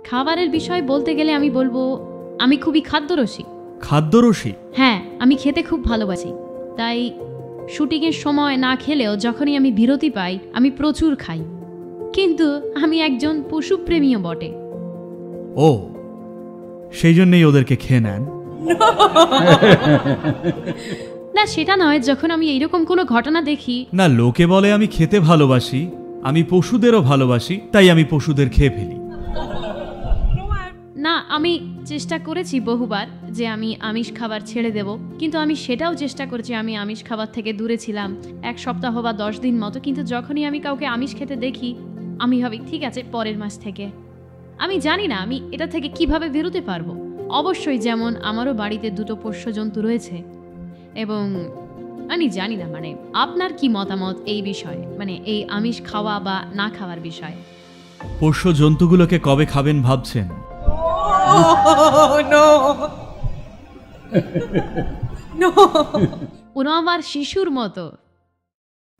খাবারের বিষয় বলতে গেলে আমি বলবো আমি খুবই খাদ্যরসিক। খাদ্যরসিক? হ্যাঁ, আমি খেতে খুব ভালোবাসি। তাই শুটিংয়ের সময় না খেলেও যখনই আমি বিরতি পাই আমি প্রচুর খাই। কিন্তু আমি একজন পশুপ্রেমীও বটে। ও, সেই জন্যই ওদেরকে খেয়ে নেন? না, সেটা নয়। যখন আমি এইরকম কোনো ঘটনা দেখি। না, লোকে বলে আমি খেতে ভালোবাসি, আমি পশুদেরও ভালোবাসি, তাই আমি পশুদের খেয়ে ফেলি। না, আমি চেষ্টা করেছি বহুবার যে আমি আমিষ খাবার ছেড়ে দেব, কিন্তু আমি সেটাও চেষ্টা করেছি। আমি আমিষ খাবার থেকে দূরে ছিলাম 1 সপ্তাহ বা 10 দিন মতো। কিন্তু যখনই আমি কাউকে আমিষ খেতে দেখি আমি ভাবি ঠিক আছে পরের মাস থেকে। আমি জানি না আমি এটা থেকে কিভাবে বেরোতে পারবো। অবশ্যই যেমন আমারও বাড়িতে 2টো পোষ্য জন্তু রয়েছে এবং আমি জানি না মানে আপনার কি মতামত এই বিষয়ে, মানে এই আমিষ খাওয়া বা না খাওয়ার বিষয়ে? পোষ্য জন্তুগুলোকে কবে খাবেন ভাবছেন? ওরা আমার শিশুর মতো।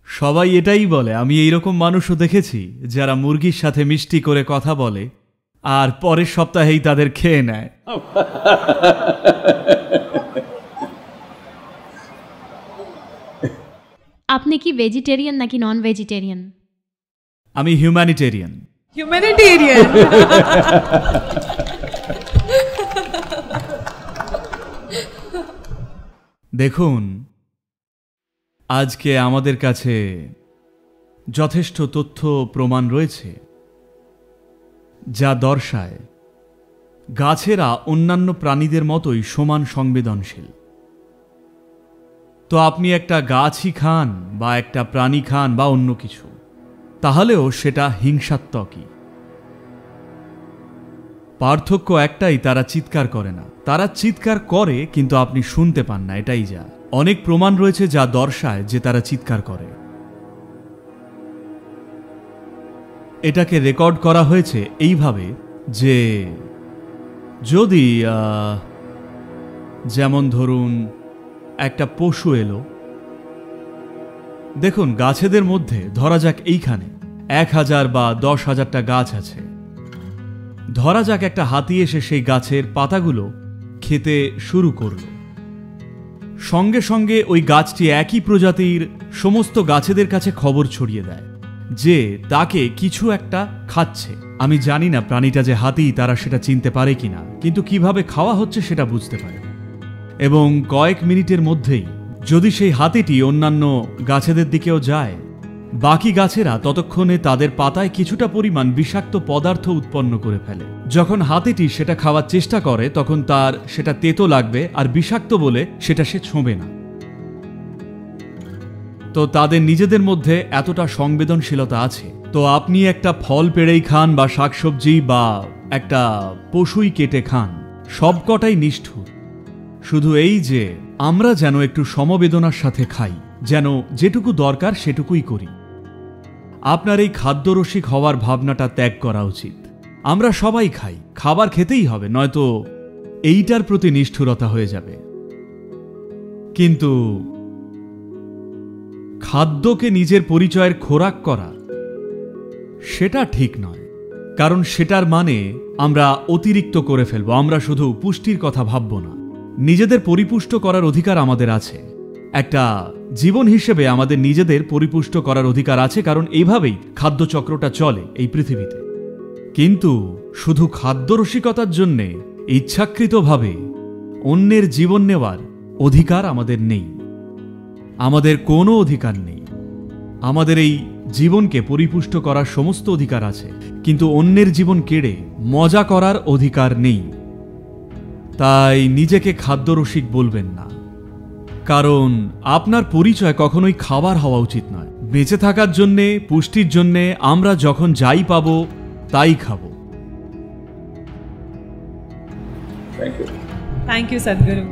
সবাই এটাই বলে। আমি এইরকম মানুষও দেখেছি যারা মুরগির সাথে মিষ্টি করে কথা বলে আর পরের সপ্তাহেই তাদের খেয়ে নেয়। আপনি কি ভেজিটেরিয়ান নাকি নন ভেজিটেরিয়ান? আমি হিউম্যানিটেরিয়ান। হিউম্যানিটেরিয়ান? দেখুন, আজকে আমাদের কাছে যথেষ্ট তথ্য প্রমাণ রয়েছে যা দর্শায় গাছেরা অন্যান্য প্রাণীদের মতোই সমান সংবেদনশীল। তো আপনি একটা গাছই খান বা একটা প্রাণী খান বা অন্য কিছু, তাহলেও সেটা হিংসাত্মকই। পার্থক্য একটাই, তারা চিৎকার করে না। তারা চিৎকার করে কিন্তু আপনি শুনতে পান না, এটাই যা। অনেক প্রমাণ রয়েছে যা দর্শায় যে তারা চিৎকার করে। এটাকে রেকর্ড করা হয়েছে এইভাবে যে যদি যেমন ধরুন একটা পশু এলো, দেখুন গাছেদের মধ্যে ধরা যাক এইখানে 1000 বা 10,000টা গাছ আছে। ধরা যাক একটা হাতি এসে সেই গাছের পাতাগুলো খেতে শুরু করল। সঙ্গে সঙ্গে ওই গাছটি একই প্রজাতির সমস্ত গাছেদের কাছে খবর ছড়িয়ে দেয় যে তাকে কিছু একটা খাচ্ছে। আমি জানি না প্রাণীটা যে হাতি তারা সেটা চিনতে পারে কিনা, কিন্তু কিভাবে খাওয়া হচ্ছে সেটা বুঝতে পারে। এবং কয়েক মিনিটের মধ্যেই যদি সেই হাতিটি অন্যান্য গাছেদের দিকেও যায়, বাকি গাছেরা ততক্ষণে তাদের পাতায় কিছুটা পরিমাণ বিষাক্ত পদার্থ উৎপন্ন করে ফেলে। যখন হাতিটি সেটা খাওয়ার চেষ্টা করে তখন তার সেটা তেতো লাগবে আর বিষাক্ত বলে সেটা সে ছোঁবে না। তো তাদের নিজেদের মধ্যে এতটা সংবেদনশীলতা আছে। তো আপনি একটা ফল পেড়েই খান বা শাকসবজি বা একটা পশুই কেটে খান, সবকটাই নিষ্ঠুর। শুধু এই যে আমরা যেন একটু সমবেদনার সাথে খাই, যেন যেটুকু দরকার সেটুকুই করি। আপনার এই খাদ্যরসিক হওয়ার ভাবনাটা ত্যাগ করা উচিত। আমরা সবাই খাই, খাবার খেতেই হবে, নয়তো এইটার প্রতি নিষ্ঠুরতা হয়ে যাবে। কিন্তু খাদ্যকে নিজের পরিচয়ের খোরাক করা সেটা ঠিক নয়, কারণ সেটার মানে আমরা অতিরিক্ত করে ফেলব। আমরা শুধু পুষ্টির কথা ভাবব না। নিজেদের পরিপুষ্ট করার অধিকার আমাদের আছে। একটা জীবন হিসেবে আমাদের নিজেদের পরিপুষ্ট করার অধিকার আছে, কারণ এইভাবেই খাদ্যচক্রটা চলে এই পৃথিবীতে। কিন্তু শুধু খাদ্যরসিকতার জন্যে ইচ্ছাকৃতভাবে অন্যের জীবন নেওয়ার অধিকার আমাদের নেই। আমাদের কোনো অধিকার নেই। আমাদের এই জীবনকে পরিপুষ্ট করার সমস্ত অধিকার আছে, কিন্তু অন্যের জীবন কেড়ে মজা করার অধিকার নেই। তাই নিজেকে খাদ্যরসিক বলবেন না, কারণ আপনার পরিচয় কখনোই খাবার হওয়া উচিত নয়। বেঁচে থাকার জন্যে, পুষ্টির জন্যে আমরা যখন যাই পাবো তাই খাবো। Thank you, Sadhguru.